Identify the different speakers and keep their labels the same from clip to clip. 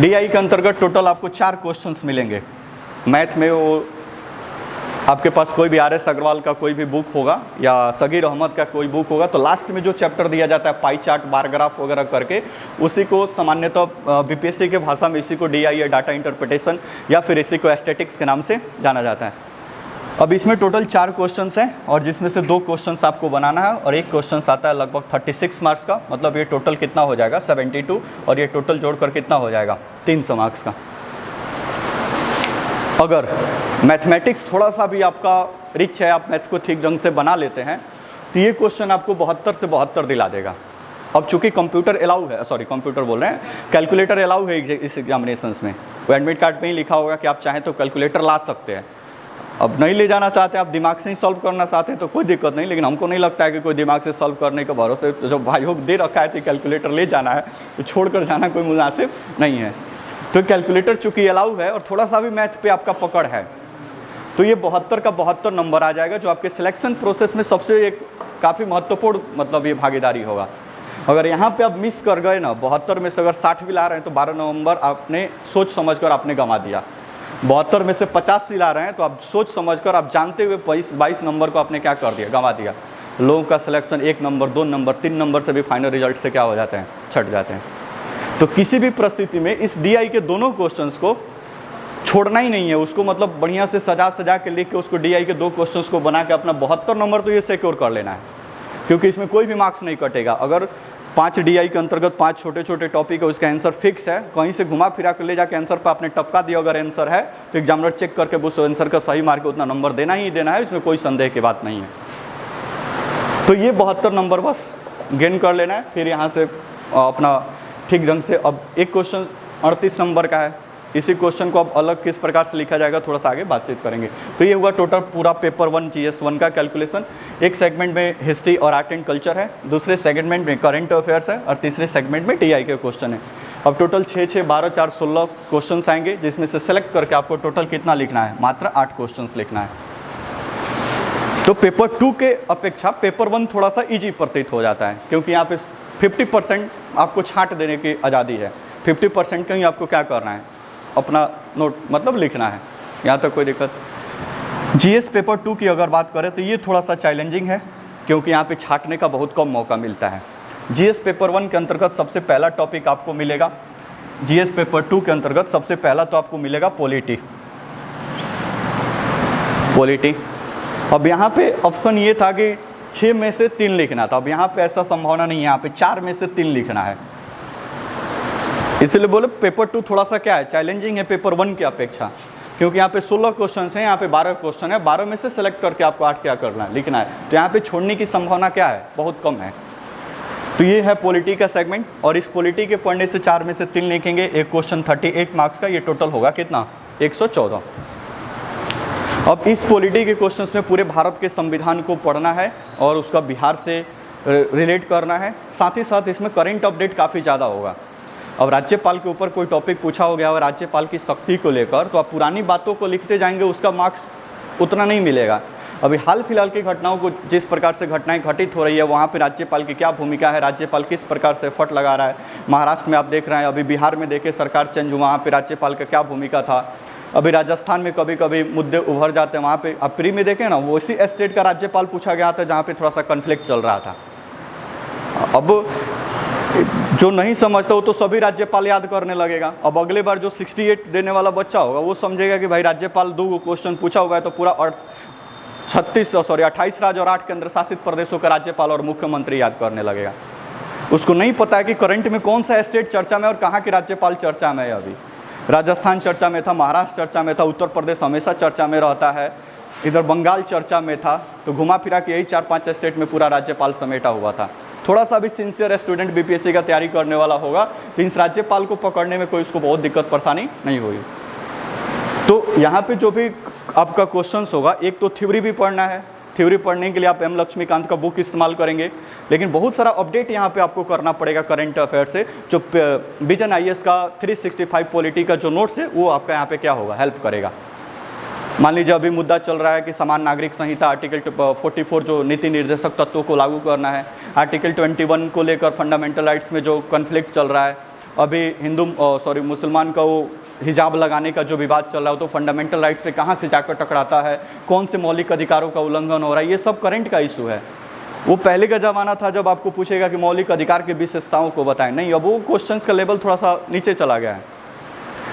Speaker 1: DI के अंतर्गत total आपको 4 क्वेश्चंस मिलेंगे। मैथ में वो आपके पास कोई भी RS अग्रवाल का कोई भी बुक होगा या सगीर अहमद का कोई बुक होगा, तो लास्ट में जो चैप्टर दिया जाता है पाई चार्ट, बार ग्राफ वगैरह करके, उसी को सामान्यतः BPSC के भाषा में इसी को DI या डाटा इंटरप्रिटेशन या फिर इसी को एस्थेटिक्स के नाम से जाना जाता है। अब इसमें टोटल 4 क्वेश्चंस हैं और जिसमें से 2 क्वेश्चंस आपको बनाना है और एक क्वेश्चन आता है लगभग 36 मार्क्स का, मतलब ये टोटल कितना हो जाएगा 72, और ये टोटल जोड़कर कितना हो जाएगा 300 मार्क्स का। अगर मैथमेटिक्स थोड़ा सा भी आपका रिच है, आप मैथ को ठीक ढंग से बना लेते हैं, तो ये क्वेश्चन आपको 72 से 72 दिला देगा। अब चूंकि कंप्यूटर अलाउ है, सॉरी कंप्यूटर बोल रहे हैं, कैलकुलेटर अलाउ है इस एग्जामिनेशंस में। वो एडमिट कार्ड पे ही लिखा होगा कि आप चाहें तो कैलकुलेटर ला सकते हैं। अब नहीं ले जाना चाहते, आप दिमाग से ही सॉल्व करना चाहते हैं तो कोई दिक्कत नहीं, लेकिन हमको नहीं लगता है कि कोई दिमाग से सॉल्व करने के भरोसे तो जो भाइयों दे रखा है तो कैलकुलेटर ले जाना है, तो छोड़कर जाना कोई मुनासिब नहीं है। तो कैलकुलेटर चूंकि अलाउ है और थोड़ा सा भी मैथ पे आपका पकड़ है, तो ये 72 का 72 नंबर आ जाएगा, जो आपके सिलेक्शन प्रोसेस में सबसे एक काफ़ी महत्वपूर्ण मतलब ये भागीदारी होगा। अगर यहाँ पे आप मिस कर गए ना, 72 में से अगर 60 भी ला रहे हैं तो 12 नवंबर आपने सोच समझकर आपने गंवा दिया। 72 में से 50 भी ला रहे हैं तो आप सोच समझकर, आप जानते हुए 22 नंबर को आपने क्या कर दिया, गंवा दिया। लोगों का सिलेक्शन 1 नंबर, 2 नंबर, 3 नंबर से भी फाइनल रिजल्ट से क्या हो जाते हैं, छट जाते हैं। तो किसी भी परिस्थिति में इस DI के दोनों क्वेश्चंस को छोड़ना ही नहीं है, उसको मतलब बढ़िया से सजा के लिख के उसको DI के 2 क्वेश्चंस को बना के अपना 72 नंबर तो ये सिक्योर कर लेना है, क्योंकि इसमें कोई भी मार्क्स नहीं कटेगा। अगर 5 DI के अंतर्गत 5 छोटे छोटे टॉपिक है, उसका आंसर फिक्स है, कहीं से घुमा फिरा कर ले जाके आंसर पर आपने टपका दिया अगर आंसर है, तो एग्जामिनर चेक करके उस आंसर का सही मार्क उतना नंबर देना ही देना है, इसमें कोई संदेह की बात नहीं है। तो ये 72 नंबर बस गेन कर लेना है। फिर यहाँ से अपना ठीक ढंग से, अब एक क्वेश्चन 38 नंबर का है, इसी क्वेश्चन को अब अलग किस प्रकार से लिखा जाएगा थोड़ा सा आगे बातचीत करेंगे। तो ये हुआ टोटल पूरा पेपर 1 GS 1 का कैलकुलेशन। एक सेगमेंट में हिस्ट्री और आर्ट एंड कल्चर है, दूसरे सेगमेंट में करंट अफेयर्स है और तीसरे सेगमेंट में DI के क्वेश्चन है। अब टोटल 6, 6, 12, 4, 16 क्वेश्चन आएंगे, जिसमें से सेलेक्ट करके आपको टोटल कितना लिखना है, मात्र 8 क्वेश्चन लिखना है। तो पेपर 2 के अपेक्षा पेपर 1 थोड़ा सा ईजी प्रतीत हो जाता है, क्योंकि यहाँ पे 50% आपको छांट देने की आज़ादी है। 50% का ही आपको क्या करना है, अपना नोट मतलब लिखना है, यहाँ तक कोई दिक्कत। GS पेपर 2 की अगर बात करें तो ये थोड़ा सा चैलेंजिंग है, क्योंकि यहाँ पे छांटने का बहुत कम मौका मिलता है। GS पेपर 1 के अंतर्गत सबसे पहला टॉपिक आपको मिलेगा, GS पेपर 2 के अंतर्गत सबसे पहला तो आपको मिलेगा पॉलिटी। अब यहाँ पे ऑप्शन ये था कि 6 में से 3 लिखना था, अब यहाँ पे ऐसा संभावना नहीं है, यहाँ पे 4 में से 3 लिखना है। इसलिए बोले पेपर 2 थोड़ा सा क्या है, चैलेंजिंग है पेपर 1 की अपेक्षा, क्योंकि यहाँ पे 16 क्वेश्चन हैं, यहाँ पे 12 क्वेश्चन है, 12 में से सेलेक्ट करके आपको 8 क्या करना है, लिखना है। तो यहाँ पे छोड़ने की संभावना क्या है, बहुत कम है। तो ये है पॉलिटी का सेगमेंट, और इस पॉलिटी के पढ़ने से 4 में से 3 लिखेंगे। एक क्वेश्चन 38 मार्क्स का, ये टोटल होगा कितना, 114। अब इस पॉलिटी के क्वेश्चंस में पूरे भारत के संविधान को पढ़ना है और उसका बिहार से रिलेट करना है, साथ ही साथ इसमें करंट अपडेट काफ़ी ज़्यादा होगा। अब राज्यपाल के ऊपर कोई टॉपिक पूछा हो गया और राज्यपाल की शक्ति को लेकर, तो आप पुरानी बातों को लिखते जाएंगे, उसका मार्क्स उतना नहीं मिलेगा। अभी हाल फिलहाल की घटनाओं को, जिस प्रकार से घटनाएं घटित हो रही है, वहाँ पे राज्यपाल की क्या भूमिका है, राज्यपाल किस प्रकार से एफर्ट लगा रहा है। महाराष्ट्र में आप देख रहे हैं, अभी बिहार में देखे सरकार चेंज हुआ, वहाँ पे राज्यपाल का क्या भूमिका था। अभी राजस्थान में कभी कभी मुद्दे उभर जाते हैं, वहाँ पे आप प्री में देखें ना, वो इसी स्टेट का राज्यपाल पूछा गया था जहाँ पे थोड़ा सा कन्फ्लिक्ट चल रहा था। अब जो नहीं समझता वो तो सभी राज्यपाल याद करने लगेगा। अब अगले बार जो 68 देने वाला बच्चा होगा वो समझेगा कि भाई राज्यपाल 2 क्वेश्चन पूछा होगा तो पूरा 28 राज्य और 8 केंद्र शासित प्रदेशों का राज्यपाल और मुख्यमंत्री याद करने लगेगा। उसको नहीं पता है कि करंट में कौन सा स्टेट चर्चा में और कहाँ के राज्यपाल चर्चा में है। अभी राजस्थान चर्चा में था, महाराष्ट्र चर्चा में था, उत्तर प्रदेश हमेशा चर्चा में रहता है, इधर बंगाल चर्चा में था। तो घुमा फिरा के यही 4-5 स्टेट में पूरा राज्यपाल समेटा हुआ था। थोड़ा सा भी सिंसियर स्टूडेंट BPSC का तैयारी करने वाला होगा तो इस राज्यपाल को पकड़ने में कोई उसको बहुत दिक्कत परेशानी नहीं होगी। तो यहाँ पे जो भी आपका क्वेश्चंस होगा, एक तो थ्योरी भी पढ़ना है, थ्योरी पढ़ने के लिए आप M लक्ष्मीकांत का बुक इस्तेमाल करेंगे, लेकिन बहुत सारा अपडेट यहाँ पे आपको करना पड़ेगा करंट अफेयर से। जो विजन IAS का 365 पॉलिटी का जो नोट्स है वो आपका यहाँ पे क्या होगा, हेल्प करेगा। मान लीजिए अभी मुद्दा चल रहा है कि समान नागरिक संहिता आर्टिकल 44 जो नीति निर्देशक तत्वों को लागू करना है, आर्टिकल 21 को लेकर फंडामेंटल राइट्स में जो कन्फ्लिक्ट चल रहा है, अभी मुसलमान का वो हिजाब लगाने का जो विवाद चल रहा है तो फंडामेंटल राइट्स पे कहाँ से जाकर टकराता है, कौन से मौलिक अधिकारों का उल्लंघन हो रहा है, ये सब करंट का इशू है। वो पहले का ज़माना था जब आपको पूछेगा कि मौलिक अधिकार की विशेषताओं को बताएं, नहीं, अब वो क्वेश्चंस का लेवल थोड़ा सा नीचे चला गया है।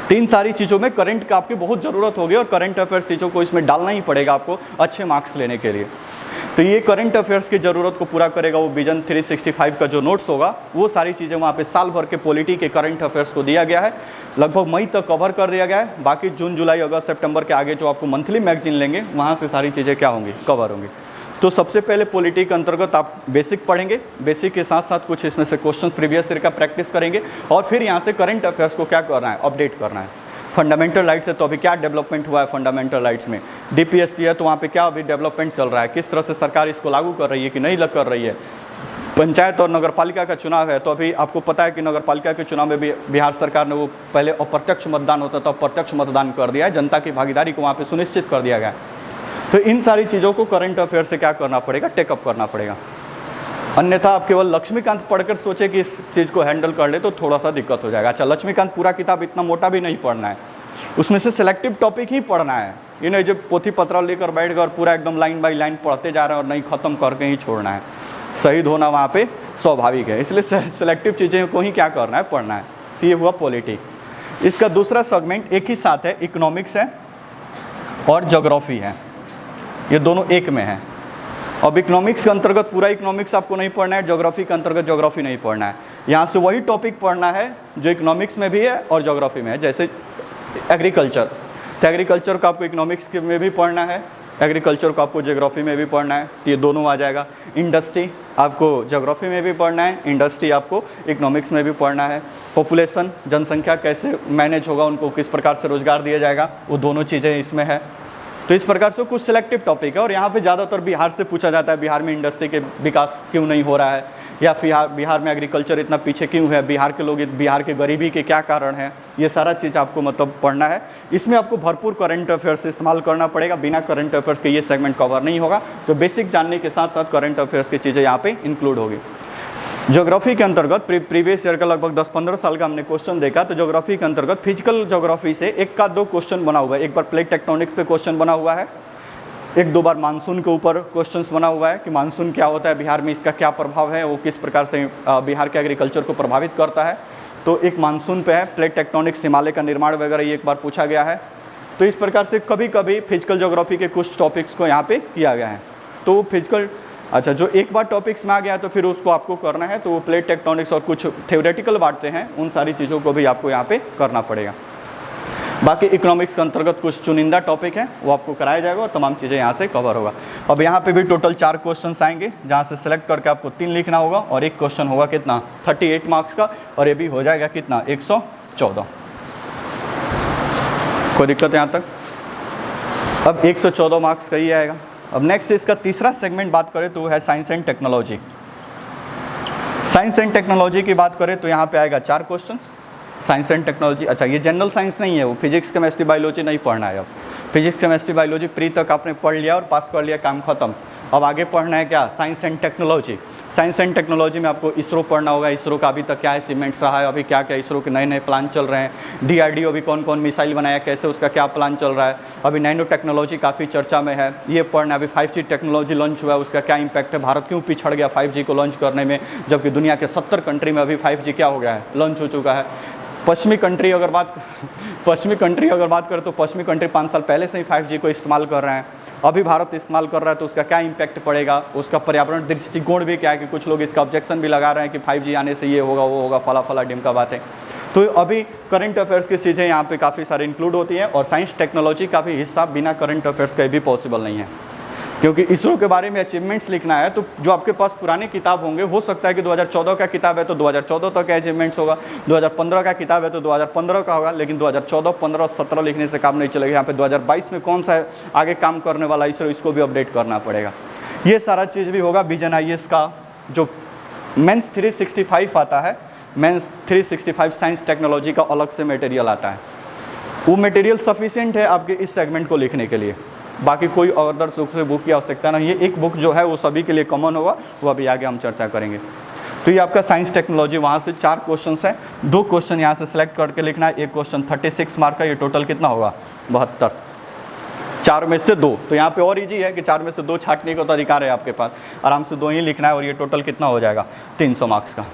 Speaker 1: तो इन सारी चीज़ों में करंट का आपकी बहुत ज़रूरत होगी और करंट अफेयर्स चीज़ों को इसमें डालना ही पड़ेगा आपको अच्छे मार्क्स लेने के लिए। तो ये करंट अफेयर्स की ज़रूरत को पूरा करेगा वो विजन 365 का जो नोट्स होगा, वो सारी चीज़ें वहाँ पे साल भर के पॉलिटी के करंट अफेयर्स को दिया गया है, लगभग मई तक कवर कर दिया गया है। बाकी जून जुलाई अगस्त सितंबर के आगे जो आपको मंथली मैगजीन लेंगे वहाँ से सारी चीज़ें क्या होंगी, कवर होंगी। तो सबसे पहले पॉलिटी के अंतर्गत आप बेसिक पढ़ेंगे, बेसिक के साथ साथ कुछ इसमें से क्वेश्चन प्रीवियस ईयर का प्रैक्टिस करेंगे और फिर यहाँ से करंट अफेयर्स को क्या करना है, अपडेट करना है। फंडामेंटल राइट्स है तो अभी क्या डेवलपमेंट हुआ है फंडामेंटल राइट्स में, डीपीएसपी है तो वहाँ पे क्या अभी डेवलपमेंट चल रहा है, किस तरह से सरकार इसको लागू कर रही है कि नहीं कर रही है। पंचायत और नगर पालिका का चुनाव है तो अभी आपको पता है कि नगर पालिका के चुनाव में भी बिहार सरकार ने वो पहले अप्रत्यक्ष मतदान होता था, प्रत्यक्ष मतदान कर दिया है, जनता की भागीदारी को वहाँ पर सुनिश्चित कर दिया गया। तो इन सारी चीज़ों को करंट अफेयर से क्या करना पड़ेगा, टेकअप करना पड़ेगा। अन्यथा आप केवल लक्ष्मीकांत पढ़कर सोचे कि इस चीज़ को हैंडल कर ले तो थोड़ा सा दिक्कत हो जाएगा। अच्छा, लक्ष्मीकांत पूरा किताब इतना मोटा भी नहीं पढ़ना है, उसमें से सिलेक्टिव टॉपिक ही पढ़ना है। ये नहीं जब पोथी पत्र लेकर बैठ गए और पूरा एकदम लाइन बाय लाइन पढ़ते जा रहे हैं और नहीं ख़त्म करके ही छोड़ना है। शहीद होना वहाँ पे स्वाभाविक है, इसलिए सिलेक्टिव चीज़ें को ही क्या करना है, पढ़ना है। तो ये हुआ पॉलिटी। इसका दूसरा सेगमेंट एक ही साथ है, इकोनॉमिक्स है और ज्योग्राफी है, ये दोनों एक में है। अब इकोनॉमिक्स के अंतर्गत पूरा इकोनॉमिक्स आपको नहीं पढ़ना है, ज्योग्राफी के अंतर्गत ज्योग्राफी नहीं पढ़ना है। यहाँ से वही टॉपिक पढ़ना है जो इकोनॉमिक्स में भी है और ज्योग्राफी में है। जैसे एग्रीकल्चर, तो एग्रीकल्चर को आपको इकोनॉमिक्स में भी पढ़ना है, एग्रीकल्चर को आपको ज्योग्राफी में भी पढ़ना है, तो ये दोनों आ जाएगा। इंडस्ट्री आपको ज्योग्राफी में भी पढ़ना है, इंडस्ट्री आपको इकोनॉमिक्स में भी पढ़ना है। पॉपुलेशन, जनसंख्या कैसे मैनेज होगा, उनको किस प्रकार से रोजगार दिया जाएगा, वो दोनों चीज़ें इसमें है। तो इस प्रकार से कुछ सिलेक्टिव टॉपिक है और यहाँ पे ज़्यादातर बिहार से पूछा जाता है, बिहार में इंडस्ट्री के विकास क्यों नहीं हो रहा है, या फिर बिहार में एग्रीकल्चर इतना पीछे क्यों है, बिहार के लोग, बिहार की गरीबी के क्या कारण है, ये सारा चीज़ आपको मतलब पढ़ना है। इसमें आपको भरपूर करंट अफेयर्स इस्तेमाल करना पड़ेगा, बिना करंट अफेयर्स के ये सेगमेंट कवर नहीं होगा। तो बेसिक जानने के साथ साथ करंट अफेयर्स की चीज़ें यहाँ पे इंक्लूड होगी। ज्योग्राफी के अंतर्गत प्रीवियस ईयर का लगभग 10-15 साल का हमने क्वेश्चन देखा, तो ज्योग्राफी के अंतर्गत फिजिकल ज्योग्राफी से एक का दो क्वेश्चन बना हुआ है। एक बार प्लेट टेक्टोनिक्स पे क्वेश्चन बना हुआ है, एक दो बार मानसून के ऊपर क्वेश्चंस बना हुआ है कि मानसून क्या होता है, बिहार में इसका क्या प्रभाव है, वो किस प्रकार से बिहार के एग्रीकल्चर को प्रभावित करता है। तो एक मानसून पे है, प्लेट टेक्टोनिक्स, हिमालय का निर्माण वगैरह ये एक बार पूछा गया है। तो इस प्रकार से कभी कभी फिजिकल ज्योग्राफी के कुछ टॉपिक्स को यहाँ पे किया गया है। तो फिजिकल, अच्छा, जो एक बार टॉपिक्स में आ गया तो फिर उसको आपको करना है, तो वो प्लेट टेक्टोनिक्स और कुछ थ्योरेटिकल बातें हैं, उन सारी चीज़ों को भी आपको यहाँ पे करना पड़ेगा। बाकी इकोनॉमिक्स के अंतर्गत कुछ चुनिंदा टॉपिक हैं वो आपको कराया जाएगा और तमाम चीज़ें यहाँ से कवर होगा। अब यहाँ पे भी टोटल 4 क्वेश्चन आएंगे, जहाँ से सेलेक्ट करके आपको 3 लिखना होगा और एक क्वेश्चन होगा कितना, 38 मार्क्स का, और ये भी हो जाएगा कितना, 114। कोई दिक्कत यहाँ तक? अब 114 मार्क्स का ही आएगा। अब नेक्स्ट इसका तीसरा सेगमेंट बात करें तो वो है science and technology. Science and technology की बात करें तो यहाँ पे आएगा 4 क्वेश्चंस। साइंस एंड टेक्नोलॉजी, अच्छा, ये जनरल साइंस नहीं है, वो फिजिक्स केमिस्ट्री बायोलॉजी नहीं पढ़ना है। अब फिजिक्स केमिस्ट्री बायोलॉजी प्री तक आपने पढ़ लिया और पास कर लिया, काम खत्म। अब आगे पढ़ना है क्या, science and technology. Science and technology में आपको इसरो पढ़ना होगा, इसरो का अभी तक क्या अचीवमेंट्स रहा है, अभी क्या क्या इसरो के नए नए प्लान चल रहे हैं, डीआरडीओ अभी कौन कौन मिसाइल बनाया, कैसे उसका क्या प्लान चल रहा है, अभी नैनो टेक्नोलॉजी काफ़ी चर्चा में है, ये पढ़ना। अभी 5G टेक्नोलॉजी लॉन्च हुआ है, उसका क्या इंपैक्ट है, भारत क्यों पिछड़ गया 5G को लॉन्च करने में, जबकि दुनिया के 70 कंट्री में अभी 5G क्या हो गया है, लॉन्च हो चुका है। पश्चिमी कंट्री अगर बात करें तो पश्चिमी कंट्री 5 साल पहले से ही 5G को इस्तेमाल कर रहे हैं, अभी भारत इस्तेमाल कर रहा है, तो उसका क्या इम्पैक्ट पड़ेगा, उसका पर्यावरण दृष्टिकोण भी क्या है, कि कुछ लोग इसका ऑब्जेक्शन भी लगा रहे हैं कि 5G आने से ये होगा वो होगा, फला डिम का बात है। तो अभी करंट अफेयर्स की चीज़ें यहाँ पे काफ़ी सारी इंक्लूड होती हैं और साइंस टेक्नोलॉजी का भी हिस्सा बिना करंट अफेयर्स का भी पॉसिबल नहीं है, क्योंकि इसरो के बारे में अचीवमेंट्स लिखना है। तो जो आपके पास पुराने किताब होंगे, हो सकता है कि 2014 का किताब है तो 2014 तक अचीवमेंट्स होगा, 2015 का किताब है तो 2015 का होगा, लेकिन 2014, 15, 17 लिखने से काम नहीं चलेगा। यहाँ पे 2022 में कौन सा आगे काम करने वाला इसरो, इसको भी अपडेट करना पड़ेगा। ये सारा चीज़ भी होगा। विजन IAS का जो मेंस 365 आता है, मेंस 365 साइंस टेक्नोलॉजी का अलग से मटेरियल आता है, वो मटेरियल सफिशिएंट है आपके इस सेगमेंट को लिखने के लिए। बाकी कोई अदर दूसरे बुक की आवश्यकता नहीं है। एक बुक जो है वो सभी के लिए कॉमन होगा, वो अभी आगे हम चर्चा करेंगे। तो ये आपका साइंस टेक्नोलॉजी, वहाँ से 4 क्वेश्चन हैं, 2 क्वेश्चन यहाँ से सिलेक्ट करके लिखना है, एक क्वेश्चन 36 मार्क का, ये टोटल कितना होगा 72, 4 में से 2। तो यहाँ पे और इजी है कि 4 में से 2 छांटने का तो अधिकार है आपके पास, आराम से 2 ही लिखना है और ये टोटल कितना हो जाएगा 300 मार्क्स का।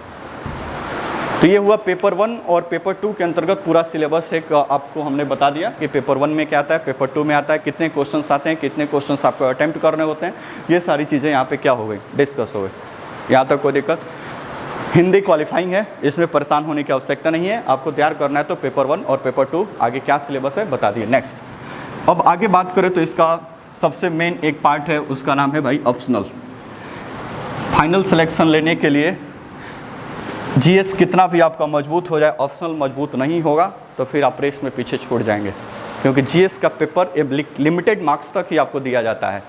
Speaker 1: तो ये हुआ पेपर 1 और पेपर 2 के अंतर्गत पूरा सिलेबस एक आपको हमने बता दिया कि पेपर 1 में क्या आता है, पेपर 2 में आता है, कितने क्वेश्चंस आते हैं, कितने क्वेश्चंस आपको अटेम्प्ट करने होते हैं, ये सारी चीज़ें यहाँ पे क्या हो गई, डिस्कस हो गई। यहाँ तक कोई दिक्कत? हिंदी क्वालिफाइंग है, इसमें परेशान होने की आवश्यकता नहीं है, आपको तैयार करना है तो पेपर 1 और पेपर 2 आगे क्या सिलेबस है बता दिए। नेक्स्ट अब आगे बात करें तो इसका सबसे मेन एक पार्ट है, उसका नाम है भाई ऑप्शनल। फाइनल सिलेक्शन लेने के लिए जीएस कितना भी आपका मजबूत हो जाए, ऑप्शनल मजबूत नहीं होगा तो फिर आप रेस में पीछे छूट जाएंगे, क्योंकि जीएस का पेपर एक लिमिटेड मार्क्स तक ही आपको दिया जाता है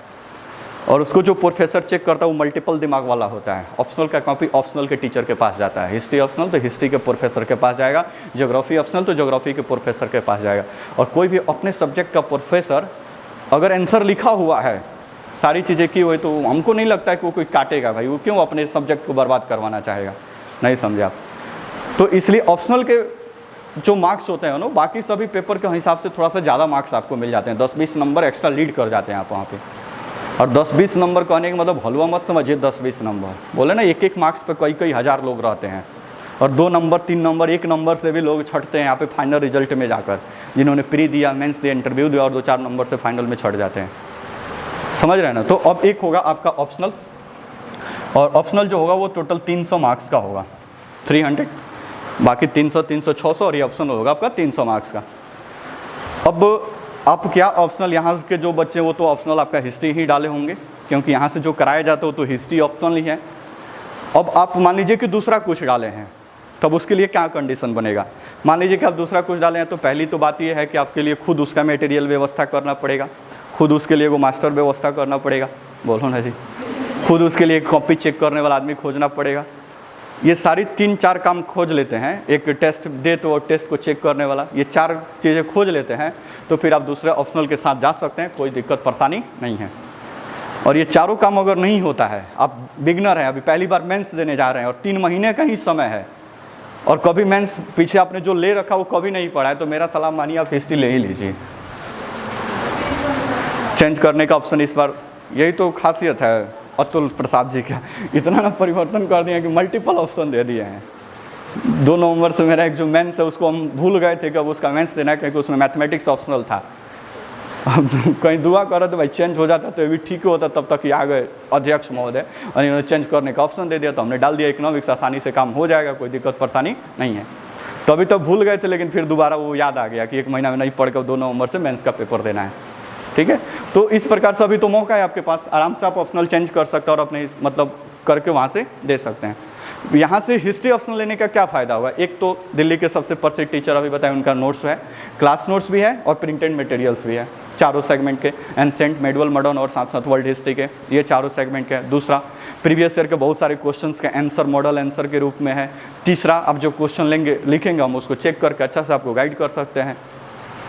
Speaker 1: और उसको जो प्रोफेसर चेक करता है वो मल्टीपल दिमाग वाला होता है। ऑप्शनल का कॉपी ऑप्शनल के टीचर के पास जाता है, हिस्ट्री ऑप्शनल तो हिस्ट्री के प्रोफेसर के पास जाएगा, ज्योग्राफी ऑप्शनल तो ज्योग्राफी के प्रोफेसर के पास जाएगा। और कोई भी अपने सब्जेक्ट का प्रोफेसर अगर आंसर लिखा हुआ है, सारी चीज़ें की हुई, तो हमको नहीं लगता है कि वो कोई काटेगा भाई, वो क्यों अपने सब्जेक्ट को बर्बाद करवाना चाहेगा, नहीं समझे आप। तो इसलिए ऑप्शनल के जो मार्क्स होते हैं ना, बाकी सभी पेपर के हिसाब से थोड़ा सा ज़्यादा मार्क्स आपको मिल जाते हैं, 10-20 नंबर एक्स्ट्रा लीड कर जाते हैं आप वहाँ पे। और 10-20 नंबर कहने का मतलब हलवा मत समझिए, 10-20 नंबर बोले ना, एक मार्क्स पे कई हज़ार लोग रहते हैं और 2 नंबर 3 नंबर 1 नंबर से भी लोग छटते हैं यहाँ पे फाइनल रिजल्ट में जाकर, जिन्होंने प्री दिया, मेंस दिया, इंटरव्यू दिया और 2-4 नंबर से फाइनल में छट जाते हैं, समझ रहे हैं ना। तो अब एक होगा आपका ऑप्शनल, और ऑप्शनल जो होगा वो टोटल 300 मार्क्स का होगा, 300, बाकी 300, 300, 600 और ये ऑप्शनल होगा आपका 300 मार्क्स का। अब आप क्या ऑप्शनल, यहाँ के जो बच्चे वो तो ऑप्शनल आपका हिस्ट्री ही डाले होंगे, क्योंकि यहाँ से जो कराया जाता है वो तो हिस्ट्री ऑप्शनल ही है। अब आप मान लीजिए कि दूसरा कुछ डाले हैं, तब उसके लिए क्या कंडीशन बनेगा। मान लीजिए कि आप दूसरा कुछ डाले हैं, तो पहली तो बात ये है कि आपके लिए खुद उसका मटेरियल व्यवस्था करना पड़ेगा, खुद उसके लिए वो मास्टर व्यवस्था करना पड़ेगा, बोलो ना जी, खुद उसके लिए कॉपी चेक करने वाला आदमी खोजना पड़ेगा। ये सारी 3-4 काम खोज लेते हैं, एक टेस्ट दे तो टेस्ट को चेक करने वाला, ये 4 चीज़ें खोज लेते हैं, तो फिर आप दूसरे ऑप्शनल के साथ जा सकते हैं, कोई दिक्कत परेशानी नहीं है। और ये चारों काम अगर नहीं होता है, आप बिगनर हैं, अभी पहली बार मेंस देने जा रहे हैं और 3 महीने का ही समय है और कभी मेंस पीछे आपने जो ले रखा वो कभी नहीं पढ़ा है, तो मेरा सलाह मानिए आप हिस्ट्री ले ही लीजिए। चेंज करने का ऑप्शन इस बार, यही तो खासियत है अतुल प्रसाद जी का, इतना ना परिवर्तन कर दिया कि मल्टीपल ऑप्शन दे दिए हैं। 2 नवंबर से मेरा एक जो मेंस है उसको हम भूल गए थे कब उसका मेंस देना है, क्योंकि उसमें मैथमेटिक्स ऑप्शनल था। अब कहीं दुआ करो तो भाई चेंज हो जाता तो भी ठीक होता, तब तक ये आ गए अध्यक्ष महोदय और इन्होंने चेंज करने का ऑप्शन दे दिया, तो हमने डाल दिया इकोनॉमिक्स, आसानी से काम हो जाएगा, कोई दिक्कत परेशानी नहीं है। तो अभी तो भूल गए थे, लेकिन फिर दोबारा वो याद आ गया कि 1 महीना में नहीं पढ़ कर 2 नवंबर से मेंस का पेपर देना है, ठीक है। तो इस प्रकार से अभी तो मौका है आपके पास, आराम से आप ऑप्शनल चेंज कर सकते हैं और अपने मतलब करके वहाँ से दे सकते हैं। यहाँ से हिस्ट्री ऑप्शनल लेने का क्या फ़ायदा होगा, एक तो दिल्ली के सबसे प्रसिद्ध टीचर अभी बताए उनका नोट्स है, क्लास नोट्स भी है और प्रिंटेड मटेरियल्स भी है, चारों सेगमेंट के, एंसेंट, मेडुअल, मॉडर्न और साथ साथ वर्ल्ड हिस्ट्री के, ये चारों सेगमेंट के हैं। दूसरा, प्रीवियस ईयर के बहुत सारे क्वेश्चंस के आंसर मॉडल आंसर के रूप में है। तीसरा, आप जो क्वेश्चन लेंगे लिखेंगे हम उसको चेक करके अच्छा से आपको गाइड कर सकते हैं।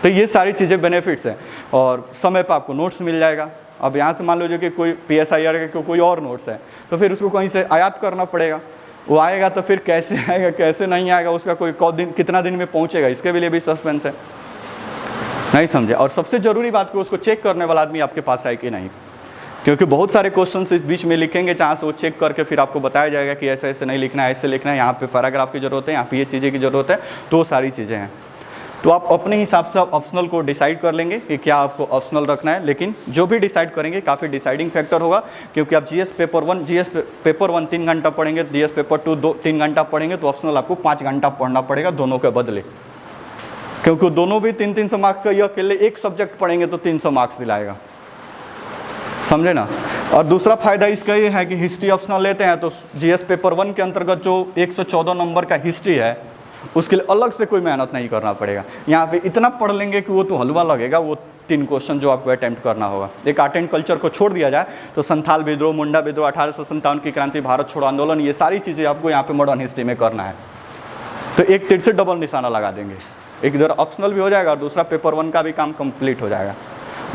Speaker 1: तो ये सारी चीज़ें बेनिफिट्स हैं और समय पर आपको नोट्स मिल जाएगा। अब यहाँ से मान लीजिए कि कोई PSIR के कोई और नोट्स है, तो फिर उसको कहीं से आयात करना पड़ेगा, वो आएगा तो फिर कैसे आएगा कैसे नहीं आएगा, उसका कोई दिन कितना दिन में पहुँचेगा, इसके लिए भी सस्पेंस है, नहीं समझे। और सबसे ज़रूरी बात को उसको चेक करने वाला आदमी आपके पास है कि नहीं, क्योंकि बहुत सारे क्वेश्चन इस बीच में लिखेंगे जहाँ से वो चेक करके फिर आपको बताया जाएगा कि ऐसे ऐसे नहीं लिखना है, ऐसे लिखना है, यहाँ पे पैराग्राफ की ज़रूरत है, यहाँ पे ये चीज़ें की ज़रूरत है, तो सारी चीज़ें हैं। तो आप अपने हिसाब से ऑप्शनल को डिसाइड कर लेंगे कि क्या आपको ऑप्शनल रखना है, लेकिन जो भी डिसाइड करेंगे काफ़ी डिसाइडिंग फैक्टर होगा, क्योंकि आप जीएस पेपर 1 3 घंटा पढ़ेंगे, जीएस पेपर 2 3 घंटा पढ़ेंगे, तो ऑप्शनल आपको 5 घंटा पढ़ना पड़ेगा दोनों के बदले, क्योंकि दोनों भी 300 मार्क्स का, ये अकेले एक सब्जेक्ट पढ़ेंगे तो 300 मार्क्स दिलाएगा, समझे ना। और दूसरा फायदा इसका ये है कि हिस्ट्री ऑप्शनल लेते हैं तो जीएस पेपर 1 के अंतर्गत जो 114 नंबर का हिस्ट्री है उसके लिए अलग से कोई मेहनत नहीं करना पड़ेगा। यहाँ पे इतना पढ़ लेंगे कि वो तो हलवा लगेगा, वो 3 क्वेश्चन जो आपको अटेम्प्ट करना होगा। एक आर्ट एंड कल्चर को छोड़ दिया जाए तो संथाल विद्रोह, मुंडा विद्रोह, 1857 की क्रांति, भारत छोड़ो आंदोलन, ये सारी चीज़ें आपको यहाँ पे मॉडर्न हिस्ट्री में करना है, तो एक तीर से डबल निशाना लगा देंगे, एक इधर ऑप्शनल भी हो जाएगा और दूसरा पेपर 1 का भी काम कंप्लीट हो जाएगा।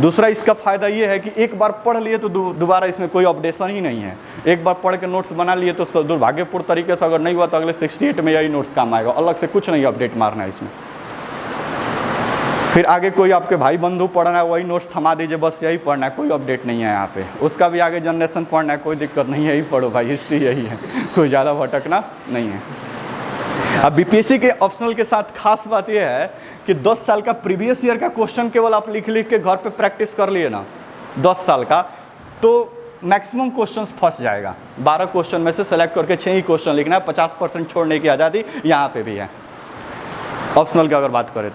Speaker 1: दूसरा इसका फ़ायदा ये है कि एक बार पढ़ लिए तो दोबारा इसमें कोई अपडेशन ही नहीं है। एक बार पढ़ के नोट्स बना लिए तो दुर्भाग्यपूर्ण तरीके से अगर नहीं हुआ तो अगले 68 में यही नोट्स काम आएगा, अलग से कुछ नहीं अपडेट मारना है इसमें। फिर आगे कोई आपके भाई बंधु पढ़ना है वही नोट्स थमा दीजिए, बस यही पढ़ना है, कोई अपडेट नहीं है यहाँ पे। उसका भी आगे जनरेशन पढ़ना है, कोई दिक्कत नहीं है, यही पढ़ो भाई, हिस्ट्री यही है, कोई ज़्यादा भटकना नहीं है। अब बीपीएससी के ऑप्शनल के साथ खास बात यह है कि 10 साल का प्रीवियस ईयर का क्वेश्चन केवल आप लिख के घर पे प्रैक्टिस कर लिए ना 10 साल का, तो मैक्सिमम क्वेश्चंस फंस जाएगा। 12 क्वेश्चन में से सेलेक्ट करके 6 ही क्वेश्चन लिखना है, 50% छोड़ने की आज़ादी यहाँ पे भी है ऑप्शनल की अगर बात करें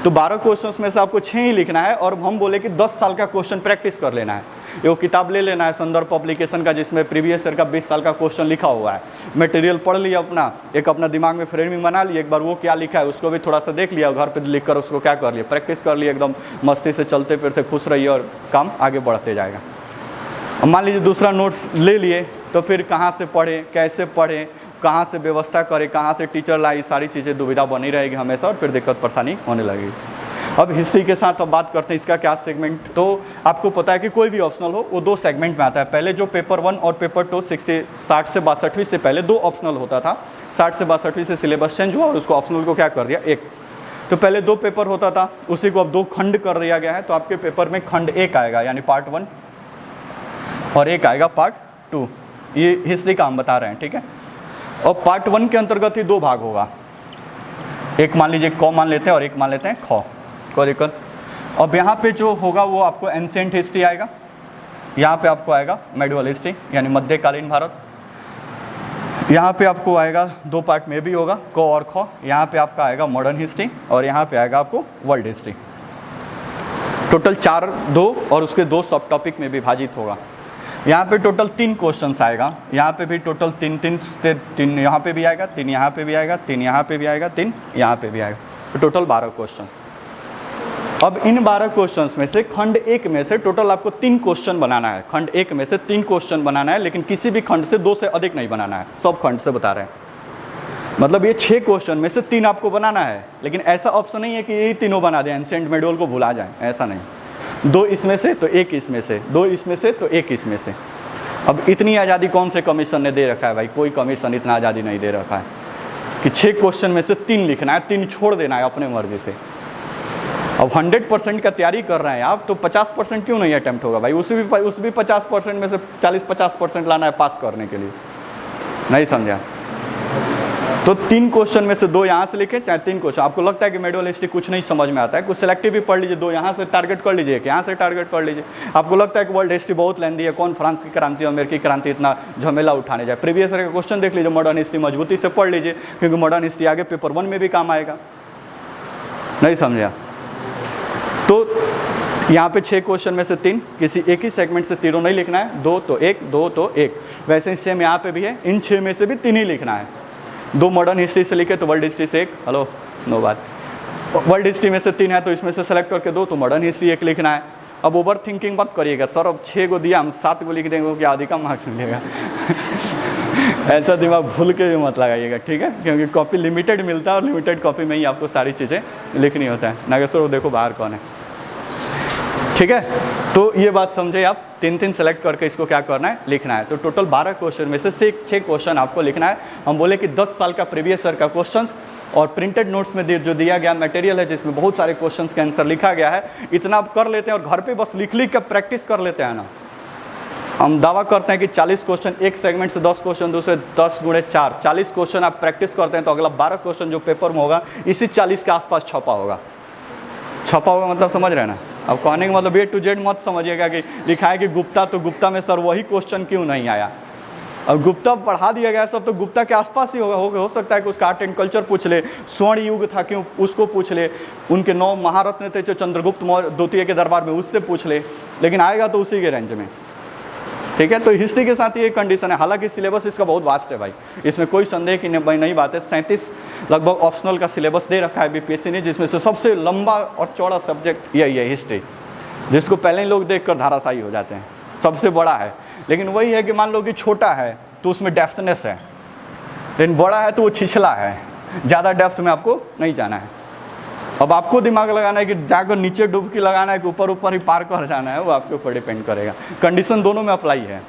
Speaker 1: तो 12 क्वेश्चंस में से आपको 6 ही लिखना है। और हम बोले कि 10 साल का क्वेश्चन प्रैक्टिस कर लेना है। ये वो किताब ले लेना है संदर्भ पब्लिकेशन का, जिसमें प्रीवियस ईयर का 20 साल का क्वेश्चन लिखा हुआ है। मटेरियल पढ़ लिया अपना, एक अपना दिमाग में फ्रेमिंग बना लिया, एक बार वो क्या लिखा है उसको भी थोड़ा सा देख लिया, घर पे लिख कर उसको क्या कर लिया, प्रैक्टिस कर लिया, एकदम मस्ती से चलते फिरते खुश रहिए और काम आगे बढ़ते जाएगा। अब मान लीजिए दूसरा नोट्स ले लिए तो फिर कहाँ से पढ़ें, कैसे पढ़ें, कहाँ से व्यवस्था करें, कहाँ से टीचर लाए, सारी चीज़ें दुविधा बनी रहेगी हमेशा और फिर दिक्कत परेशानी होने लगेगी। अब हिस्ट्री के साथ अब बात करते हैं इसका क्या सेगमेंट। तो आपको पता है कि कोई भी ऑप्शनल हो वो 2 सेगमेंट में आता है। पहले जो पेपर 1 और पेपर 2 60 से 62वीं से पहले 2 ऑप्शनल होता था। 60 से 62वीं से सिलेबस चेंज हुआ और उसको ऑप्शनल को क्या कर दिया 1। तो पहले 2 पेपर होता था, उसी को अब 2 खंड कर दिया गया है। तो आपके पेपर में खंड 1 आएगा यानी पार्ट 1 और 1 आएगा पार्ट 2। ये हिस्ट्री का हम बता रहे हैं, ठीक है। और पार्ट 1 के अंतर्गत ही 2 भाग होगा, एक मान लीजिए क मान लेते हैं और एक मान लेते हैं ख, कोई दिक्कत। अब यहाँ पे जो होगा वो आपको एंशिएंट हिस्ट्री आएगा, यहाँ पे आपको आएगा मेडिवल हिस्ट्री यानी मध्यकालीन भारत। यहाँ पे आपको आएगा 2 पार्ट में भी होगा क और ख। यहाँ पे आपका आएगा मॉडर्न हिस्ट्री और यहाँ पे आएगा आपको वर्ल्ड हिस्ट्री। टोटल 4 2 और उसके 2 सब टॉपिक में विभाजित होगा। यहाँ पे टोटल 3 क्वेश्चंस आएगा, यहाँ पे भी टोटल 3 यहाँ पे भी आएगा, 3 यहाँ पे भी आएगा, 3 यहाँ पे भी आएगा, 3 यहाँ पे भी आएगा, तो टोटल 12 क्वेश्चन। अब इन 12 क्वेश्चंस में से खंड 1 में से टोटल आपको 3 क्वेश्चन बनाना है। खंड 1 में से 3 क्वेश्चन बनाना है, लेकिन किसी भी खंड से 2 से अधिक नहीं बनाना है, सब खंड से बता रहे हैं। मतलब ये 6 क्वेश्चन में से 3 आपको बनाना है, लेकिन ऐसा ऑप्शन नहीं है कि यही तीनों बना दें, एंशिएंट मेडिवल को भुला जाएं, ऐसा नहीं। 2 इसमें से तो 1 इसमें से, 2 इसमें से तो 1 इसमें से। अब इतनी आज़ादी कौन से कमीशन ने दे रखा है भाई? कोई कमीशन इतना आज़ादी नहीं दे रखा है कि 6 क्वेश्चन में से 3 लिखना है, 3 छोड़ देना है अपने मर्जी से। अब 100% का तैयारी कर रहे हैं आप, तो 50% क्यों नहीं अटैम्प्ट होगा भाई? उस भी 50% में से 40-50% लाना है पास करने के लिए, नहीं समझा? तो 3 क्वेश्चन में से 2 यहाँ से लिखे, चाहे 3 क्वेश्चन। आपको लगता है कि मेडिवल हिस्ट्री कुछ नहीं समझ में आता है, कुछ सिलेक्टिव भी पढ़ लीजिए, 2 यहाँ से टारगेट कर लीजिए, यहाँ से टारगेट कर लीजिए। आपको लगता है कि वर्ल्ड हिस्ट्री बहुत लेंदी है, कौन फ्रांस की क्रांति और अमेरिकी क्रांति इतना झमेला उठाने जाए, प्रीवियस ईयर का क्वेश्चन देख लीजिए, मॉडर्न हिस्ट्री मजबूती से पढ़ लीजिए, क्योंकि मॉडर्न हिस्ट्री आगे पेपर 1 में भी काम आएगा, नहीं समझा? तो यहाँ पे 6 क्वेश्चन में से 3, किसी एक ही सेगमेंट से तीनों नहीं लिखना है, 2 तो 1, 2 तो 1। वैसे ही सेम यहाँ पे भी है, इन 6 में से भी 3 ही लिखना है। 2 मॉडर्न हिस्ट्री से लिखे तो वर्ल्ड हिस्ट्री से 1, हेलो नो बात। वर्ल्ड हिस्ट्री में से 3 है तो इसमें से सेलेक्ट करके 2 तो मॉडर्न हिस्ट्री 1 लिखना है। अब ओवर थिंकिंग मत करिएगा, सर अब 6 को दिया हम 7 को लिख देंगे, क्या अधिक मार्क्स मिलेगा? ऐसा दिमाग भूल के भी मत लगाइएगा, ठीक है? क्योंकि कॉपी लिमिटेड मिलता है और लिमिटेड कॉपी में ही आपको सारी चीज़ें लिखनी होता है। नागेश्वर देखो बाहर कौन है, ठीक है? तो ये बात समझे आप, 3 सेलेक्ट करके इसको क्या करना है, लिखना है। तो टोटल 12 क्वेश्चन में से 6 क्वेश्चन आपको लिखना है। हम बोले कि 10 साल का प्रीवियस ईयर का क्वेश्चंस और प्रिंटेड नोट्स में जो दिया गया मटेरियल है, जिसमें बहुत सारे क्वेश्चंस के आंसर लिखा गया है, इतना आप कर लेते हैं और घर पे बस लिख कर प्रैक्टिस कर लेते हैं ना। हम दावा करते हैं कि 40 क्वेश्चन एक सेगमेंट से, 10 क्वेश्चन दूसरे, 10 × 4 40 क्वेश्चन आप प्रैक्टिस करते हैं, तो अगला 12 क्वेश्चन जो पेपर में होगा इसी 40 के आसपास छपा होगा। छपा होगा मतलब समझ रहे हैं ना? अब कहने का मतलब A to Z मत समझिएगा कि लिखा है कि गुप्ता, तो गुप्ता में सर वही क्वेश्चन क्यों नहीं आया। अब गुप्ता पढ़ा दिया गया सब, तो गुप्ता के आसपास ही होगा। हो सकता है कि उसका आर्ट एंड कल्चर पूछ ले, स्वर्ण युग था क्यों उसको पूछ ले, उनके 9 महारत्न थे जो चंद्रगुप्त द्वितीय के दरबार में, उससे पूछ ले, लेकिन आएगा तो उसी के रेंज में, ठीक है? तो हिस्ट्री के साथ ये कंडीशन है। हालांकि सिलेबस इसका बहुत वास्ट है भाई, इसमें कोई संदेह की नहीं बात है। 37 लगभग ऑप्शनल का सिलेबस दे रखा है बीपीएससी ने, जिसमें से सबसे लंबा और चौड़ा सब्जेक्ट यही है हिस्ट्री, जिसको पहले ही लोग देखकर धाराशायी हो जाते हैं। सबसे बड़ा है, लेकिन वही है कि मान लो कि छोटा है तो उसमें डेप्थनेस है, लेकिन बड़ा है तो वो छिछला है, ज़्यादा डेप्थ में आपको नहीं जाना है। अब आपको दिमाग लगाना है कि जाकर नीचे डुबकी लगाना है कि ऊपर ऊपर ही पार कर जाना है, वो आपके ऊपर डिपेंड करेगा। कंडीशन दोनों में अप्लाई है।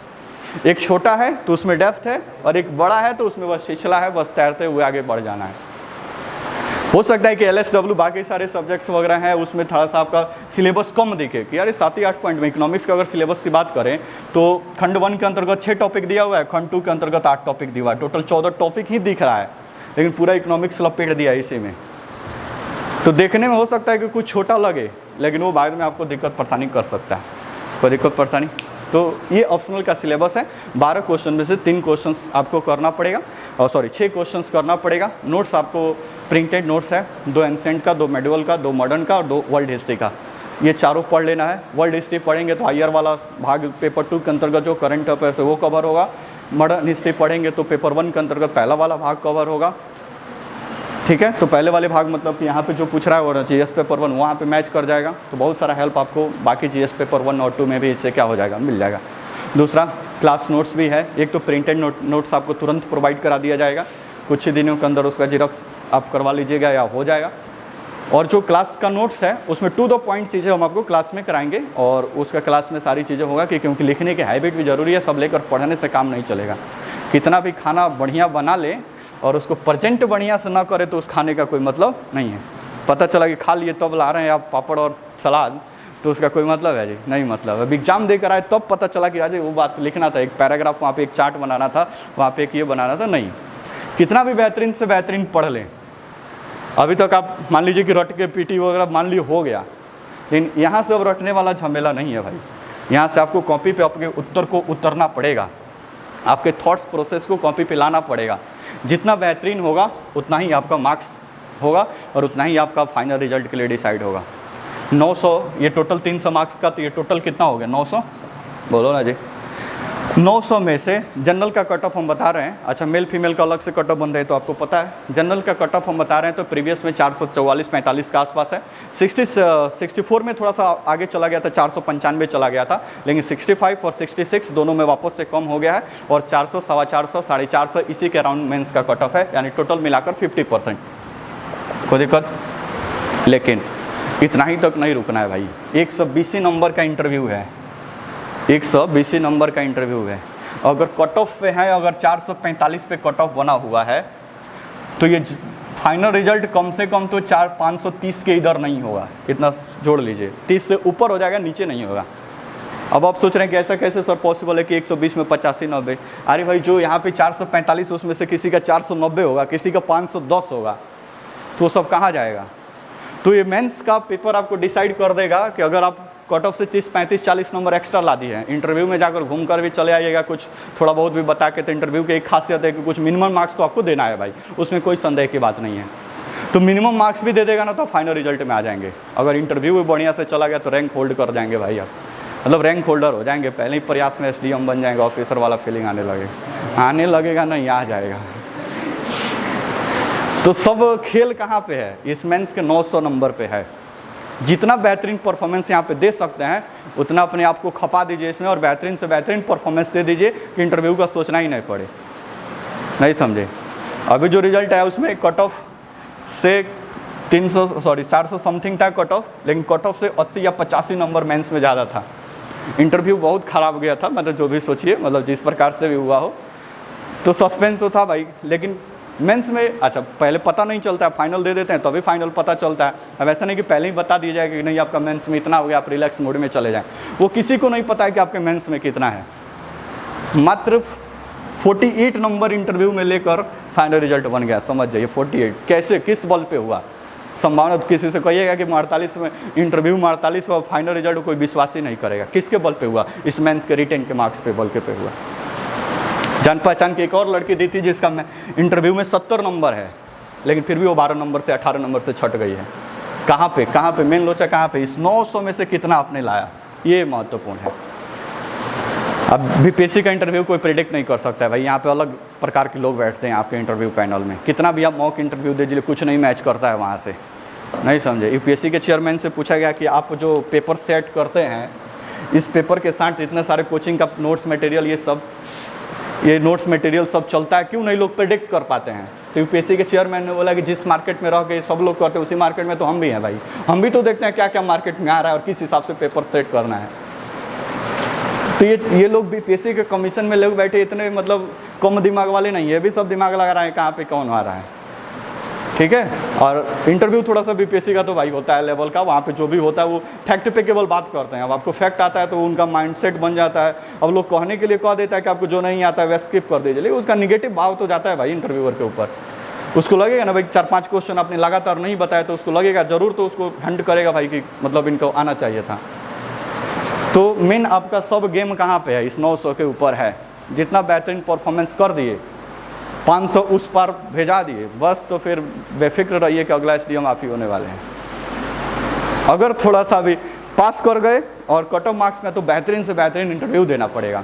Speaker 1: एक छोटा है तो उसमें डेप्थ है, और एक बड़ा है तो उसमें बस छिछला है, बस तैरते हुए आगे बढ़ जाना है। हो सकता है कि LSW बाकी सारे सब्जेक्ट्स वगैरह हैं उसमें थोड़ा सा आपका सिलेबस कम दिखे कि यार 7 ही 8 पॉइंट में। इकोनॉमिक्स का अगर सिलेबस की बात करें तो खंड 1 के अंतर्गत 6 टॉपिक दिया हुआ है, खंड 2 के अंतर्गत 8 टॉपिक दिया हुआ है, टोटल 14 टॉपिक ही दिख रहा है, लेकिन पूरा इकोनॉमिक्स लपेट दिया है इसी में। तो देखने में हो सकता है कि कुछ छोटा लगे, लेकिन वो बाद में आपको दिक्कत परेशानी कर सकता है, कोई दिक्कत परेशानी। तो ये ऑप्शनल का सिलेबस है। 12 क्वेश्चन में से 3 क्वेश्चंस आपको करना पड़ेगा, और 6 क्वेश्चंस करना पड़ेगा। नोट्स आपको प्रिंटेड नोट्स है, 2 एंसेंट का, 2 मेडुअल का, 2 मॉडर्न का और 2 वर्ल्ड हिस्ट्री का। ये चारों पढ़ लेना है। वर्ल्ड हिस्ट्री पढ़ेंगे तो IR वाला भाग पेपर 2 के अंतर्गत जो करंट अफेयर्स है वो कवर होगा। मॉडर्न हिस्ट्री पढ़ेंगे तो पेपर 1 के अंतर्गत पहला वाला भाग कवर होगा। ठीक है, तो पहले वाले भाग मतलब कि यहाँ पे जो पूछ रहा है वो GS पेपर 1 वहाँ पे मैच कर जाएगा, तो बहुत सारा हेल्प आपको बाकी GS पेपर 1 और 2 में भी इससे क्या हो जाएगा, मिल जाएगा। दूसरा क्लास नोट्स भी है, एक तो प्रिंटेड नोट्स आपको तुरंत प्रोवाइड करा दिया जाएगा, कुछ ही दिनों के अंदर उसका जिरॉक्स आप करवा लीजिएगा या हो जाएगा। और जो क्लास का नोट्स है उसमें टू द पॉइंट चीज़ें हम आपको क्लास में कराएंगे, और उसका क्लास में सारी चीज़ें होगा कि क्योंकि लिखने की हैबिट भी ज़रूरी है, सब लेकर पढ़ने से काम नहीं चलेगा। कितना भी खाना बढ़िया बना ले और उसको प्रेजेंट बढ़िया से ना करे तो उस खाने का कोई मतलब नहीं है। पता चला कि खा लिए तब ला रहे हैं आप पापड़ और सलाद, तो उसका कोई मतलब है जी, नहीं मतलब। अब एग्जाम देकर आए तब पता चला कि अजय वो बात लिखना था, एक पैराग्राफ वहाँ पे, एक चार्ट बनाना था, वहाँ पे एक ये बनाना था, नहीं। कितना भी बेहतरीन से बेहतरीन पढ़ लें, अभी तक आप मान लीजिए कि रट के PT वगैरह मान ली हो गया, लेकिन यहाँ से अब रटने वाला झमेला नहीं है भाई। यहाँ से आपको कॉपी पे आपके उत्तर को उतरना पड़ेगा, आपके थॉट्स प्रोसेस को कॉपी पे लाना पड़ेगा। जितना बेहतरीन होगा उतना ही आपका मार्क्स होगा और उतना ही आपका फाइनल रिजल्ट के लिए डिसाइड होगा। 900, ये टोटल 300 मार्क्स का, तो ये टोटल कितना हो गया, 900, बोलो ना जी। 900 में से जनरल का कट ऑफ हम बता रहे हैं। अच्छा, मेल फीमेल का अलग से कट ऑफ बनता है तो आपको पता है। जनरल का कट ऑफ हम बता रहे हैं तो प्रीवियस में 444-45 के आसपास है। 64 में थोड़ा सा आगे चला गया था, 495 चला गया था, लेकिन 65 और 66 दोनों में वापस से कम हो गया है, और 400, 450, 450 इसी के अराउंड मेंस का कट ऑफ है, यानी टोटल मिलाकर 50%। कोई दिक्कत? लेकिन इतना ही तक नहीं रुकना है भाई। 120 नंबर का इंटरव्यू है, 120 नंबर का इंटरव्यू है। अगर कट ऑफ पे है, अगर 445 पे कट ऑफ बना हुआ है, तो ये फाइनल रिजल्ट कम से कम तो 530 के इधर नहीं होगा। कितना जोड़ लीजिए, 30 से ऊपर हो जाएगा, नीचे नहीं होगा। अब आप सोच रहे हैं कि ऐसा कैसे सर पॉसिबल है कि 120 में 85-90? अरे भाई, जो यहाँ पे 445 उसमें से किसी का 490 होगा, किसी का 510 होगा, तो सब कहाँ जाएगा? तो ये मेंस का पेपर आपको डिसाइड कर देगा कि अगर आप कट ऑफ से 30, 35, 40 नंबर एक्स्ट्रा ला दिए हैं, इंटरव्यू में जाकर घूम कर भी चले आइएगा, कुछ थोड़ा बहुत भी बता के, तो इंटरव्यू की एक खासियत है कि कुछ मिनिमम मार्क्स तो आपको देना है भाई, उसमें कोई संदेह की बात नहीं है। तो मिनिमम मार्क्स भी दे देगा ना तो फाइनल रिजल्ट में आ जाएंगे। अगर इंटरव्यू भी बढ़िया से चला गया तो रैंक होल्ड कर जाएंगे भाई आप, मतलब रैंक होल्डर हो जाएंगे, पहले ही प्रयास में SDM बन जाएंगे, ऑफिसर वाला फीलिंग आने लगेगा नहीं, आ जाएगा। तो सब खेल कहाँ पे है? इस मेंस के 900 नंबर पे है। जितना बेहतरीन परफॉर्मेंस यहाँ पे दे सकते हैं उतना अपने आप को खपा दीजिए इसमें, और बेहतरीन से बेहतरीन परफॉर्मेंस दे दीजिए कि इंटरव्यू का सोचना ही नहीं पड़े। नहीं समझे? अभी जो रिजल्ट है उसमें कट ऑफ से 400 समथिंग था कट ऑफ, लेकिन कट ऑफ से 80 या 85 नंबर मेंस में ज़्यादा था। इंटरव्यू बहुत ख़राब गया था, मतलब जो भी सोचिए, मतलब जिस प्रकार से भी हुआ हो, तो सस्पेंस तो था भाई। लेकिन मेंस में अच्छा पहले पता नहीं चलता है, फाइनल दे देते हैं तभी फाइनल पता चलता है। अब ऐसा नहीं कि पहले ही बता दिया जाए कि नहीं आपका मेंस में इतना हो गया, आप रिलैक्स मोड में चले जाएं। वो किसी को नहीं पता है कि आपके मेंस में कितना है। मात्र 48 नंबर इंटरव्यू में लेकर फाइनल रिजल्ट बन गया, समझ जाइए। 48 कैसे, किस बल पे हुआ? संभावना किसी से कहिएगा कि 48 में इंटरव्यू 48 हुआ, फाइनल रिजल्ट कोई विश्वास ही नहीं करेगा। किसके बल पे हुआ? इस मेंस के रिटेन के मार्क्स पे, बल के पे हुआ। जान पहचान की एक और लड़की दी थी जिसका इंटरव्यू में 70 नंबर है, लेकिन फिर भी वो 12 नंबर से 18 नंबर से छट गई है। कहाँ पे मेन लोचा कहाँ पे? इस 900 में से कितना आपने लाया, ये महत्वपूर्ण है। अब BPSC का इंटरव्यू कोई प्रेडिक्ट नहीं कर सकता है भाई, यहाँ पे अलग प्रकार के लोग बैठते हैं आपके इंटरव्यू पैनल में। कितना भी आप मॉक इंटरव्यू दे दीजिए, कुछ नहीं मैच करता है वहाँ से। नहीं समझे? UPSC के चेयरमैन से पूछा गया कि आप जो पेपर सेट करते हैं, इस पेपर के साथ इतने सारे कोचिंग का नोट्स मटेरियल, ये सब ये नोट्स मटेरियल सब चलता है, क्यों नहीं लोग प्रेडिक्ट कर पाते हैं? तो यूपीएससी के चेयरमैन ने बोला कि जिस मार्केट में रह के सब लोग करते हैं उसी मार्केट में तो हम भी हैं भाई, हम भी तो देखते हैं क्या क्या मार्केट में आ रहा है और किस हिसाब से पेपर सेट करना है। तो ये लोग भी पीएससी के कमीशन में लोग बैठे इतने मतलब कम दिमाग वाले नहीं है, भी सब दिमाग लगा रहा है कहाँ पे कौन आ रहा है, ठीक है। और इंटरव्यू थोड़ा सा बीपीएससी का तो भाई होता है लेवल का, वहाँ पे जो भी होता है वो फैक्ट पे केवल बात करते हैं। अब आपको फैक्ट आता है तो उनका माइंडसेट बन जाता है। अब लोग कहने के लिए कह देता है कि आपको जो नहीं आता है वह स्किप कर दीजिए, लेकिन उसका निगेटिव भाव तो जाता है भाई इंटरव्यूअर के ऊपर। उसको लगेगा ना भाई 4-5 क्वेश्चन आपने लगातार नहीं बताया तो उसको लगेगा जरूर, तो उसको हंट करेगा भाई कि मतलब इनको आना चाहिए था। तो मेन आपका सब गेम कहाँ पे है? इस 900 के ऊपर है। जितना बेहतरीन परफॉर्मेंस कर दिए, 500 उस पार भेजा दिए बस, तो फिर बेफिक्र रहिए कि अगला एसडीएम आप ही होने वाले हैं। अगर थोड़ा सा भी पास कर गए और कट ऑफ मार्क्स में, तो बेहतरीन से बेहतरीन इंटरव्यू देना पड़ेगा,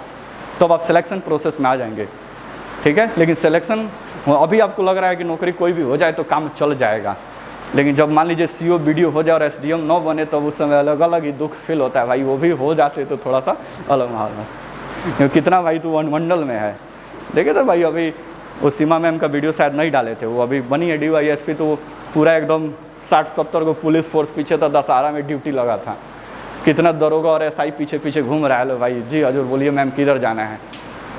Speaker 1: तो आप सिलेक्शन प्रोसेस में आ जाएंगे, ठीक है। लेकिन सिलेक्शन अभी आपको लग रहा है कि नौकरी कोई भी हो जाए तो काम चल जाएगा, लेकिन जब मान लीजिए सीओ बीडीओ हो जाए और एसडीएम न बने तो उस समय अलग अलग ही दुख फील होता है भाई। वो भी हो जाते तो थोड़ा सा अलग माहौल है। कितना भाई तू मंडल में है, देखे तो भाई अभी वो सीमा मैम का वीडियो शायद नहीं डाले थे, वो अभी बनी है DYSP, तो वो पूरा एकदम 60-70 को पुलिस फोर्स पीछे था, दशहरा में ड्यूटी लगा था। कितना दरोगा और एसआई पीछे पीछे घूम रहा है। लो भाई जी हजूर बोलिए मैम किधर जाना है,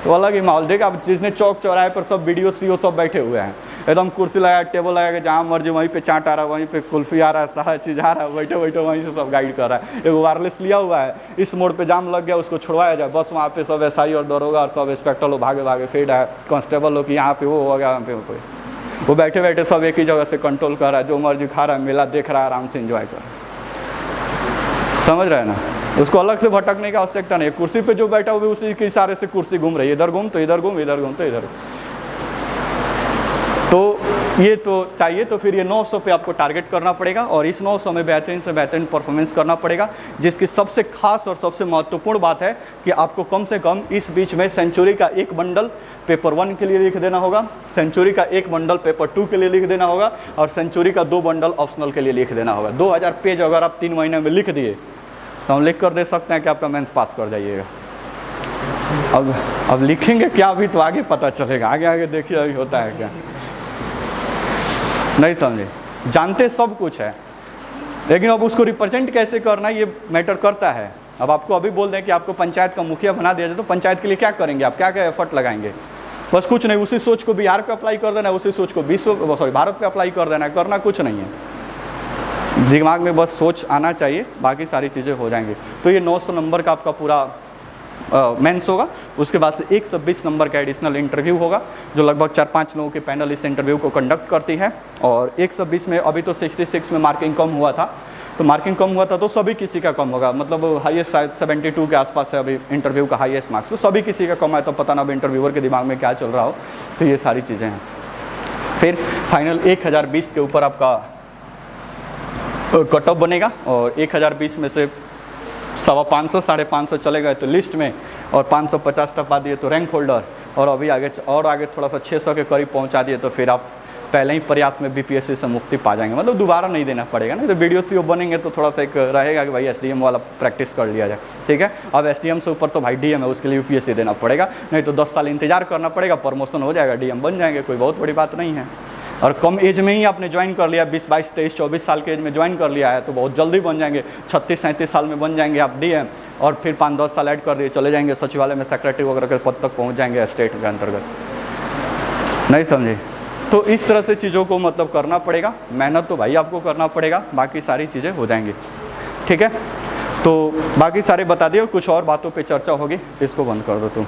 Speaker 1: तो अलग ही माहौल। देखा अब जिसने चौक चौराहे पर सब BDO CO सब बैठे हुए हैं, एकदम कुर्सी लगाया टेबल लगा के, जहाँ मर्जी वहीं पे चाट आ रहा है, वहीं पे कुल्फी आ रहा है, सारा चीज़ आ रहा है, बैठे बैठे वहीं से सब गाइड कर रहा है। एक वायरलेस लिया हुआ है, इस मोड़ पे जाम लग गया उसको छुड़वाया जाए, बस वहाँ पे सब एसआई और दरोगा और सब इंस्पेक्टर लोग भागे भागे फेड है, कांस्टेबल लोग यहाँ पे वो हो गया, वहाँ पे कोई, वो बैठे बैठे सब एक ही जगह से कंट्रोल कर रहा है, जो मर्जी खा रहा है, मेला देख रहा है, आराम से इंजॉय कर रहा है। समझ रहे हैं ना? उसको अलग से भटकने की आवश्यकता नहीं है। कुर्सी पे जो बैठा हुआ उसी के इशारे से कुर्सी घूम रही है, इधर घूम तो इधर घूम, इधर घूम तो इधर। तो ये तो चाहिए, तो फिर ये 900 पे आपको टारगेट करना पड़ेगा और इस 900 में बेहतरीन से बेहतरीन परफॉर्मेंस करना पड़ेगा। जिसकी सबसे खास और सबसे महत्वपूर्ण बात है कि आपको कम से कम इस बीच में सेंचुरी का 1 बंडल पेपर 1 के लिए लिख देना होगा, सेंचुरी का 1 बंडल पेपर 2 के लिए लिख देना होगा और सेंचुरी का 2 बंडल ऑप्शनल के लिए लिख देना होगा। 2000 पेज अगर आप 3 महीने में लिख दिए तो हम लिख कर दे सकते हैं कि आपका मेंस पास कर जाइएगा। अब लिखेंगे क्या अभी तो आगे पता चलेगा, आगे आगे देखिए अभी होता है क्या, नहीं समझे। जानते सब कुछ है, लेकिन अब उसको रिप्रेजेंट कैसे करना ये मैटर करता है। अब आपको अभी बोल दें कि आपको पंचायत का मुखिया बना दिया जाए, तो पंचायत के लिए क्या करेंगे आप, क्या क्या एफर्ट लगाएंगे? बस कुछ नहीं, उसी सोच को बिहार पे अप्लाई कर देना है, उसी सोच को भारत पे अप्लाई कर देना है, करना कुछ नहीं है। दिमाग में बस सोच आना चाहिए, बाकी सारी चीज़ें हो जाएंगी। तो ये 900 नंबर का आपका पूरा मेंस होगा। उसके बाद से 120 नंबर का एडिशनल इंटरव्यू होगा, जो लगभग 4-5 लोगों के पैनल इस इंटरव्यू को कंडक्ट करती है। और 120 में अभी तो 66 में मार्किंग कम हुआ था, तो मार्किंग कम हुआ था तो सभी किसी का कम होगा, मतलब हाईएस्ट शायद 72 के आसपास है अभी इंटरव्यू का हाईएस्ट मार्क्स, तो सभी किसी का कम है। तो पता ना अब इंटरव्यूअर के दिमाग में क्या चल रहा हो, तो ये सारी चीज़ें हैं। फिर फाइनल 1020 के ऊपर आपका कट ऑफ बनेगा और 1020 में से 550 550 चलेगा तो लिस्ट में, और 550 टपा दिए तो रैंक होल्डर, और अभी आगे थोड़ा सा 600 के करीब पहुंचा दिए तो फिर आप पहले ही प्रयास में बीपीएससी से मुक्ति पा जाएंगे, मतलब दोबारा नहीं देना पड़ेगा। नहीं तो BDO CO बनेंगे तो थोड़ा सा एक रहेगा कि भाई SDM वाला प्रैक्टिस कर लिया जाए, ठीक है। अब SDM से ऊपर तो भाई DM है, उसके लिए यूपीएससी देना पड़ेगा, नहीं तो 10 साल इंतजार करना पड़ेगा, प्रमोशन हो जाएगा, DM बन जाएंगे, कोई बहुत बड़ी बात नहीं है। और कम एज में ही आपने ज्वाइन कर लिया, 20, 22, 23, 24 साल के एज में ज्वाइन कर लिया है तो बहुत जल्दी बन जाएंगे, 36, 37 साल में बन जाएंगे आप DM, और फिर 5-10 साल ऐड कर दिए चले जाएंगे सचिवालय में सेक्रेटरी वगैरह के पद तक पहुंच जाएंगे स्टेट के अंतर्गत। नहीं समझे? तो इस तरह से चीज़ों को मतलब करना पड़ेगा, मेहनत तो भाई आपको करना पड़ेगा, बाकी सारी चीज़ें हो जाएंगी, ठीक है। तो बाकी सारे बता दिए, कुछ और बातों पे चर्चा होगी, इसको बंद कर दो तुम।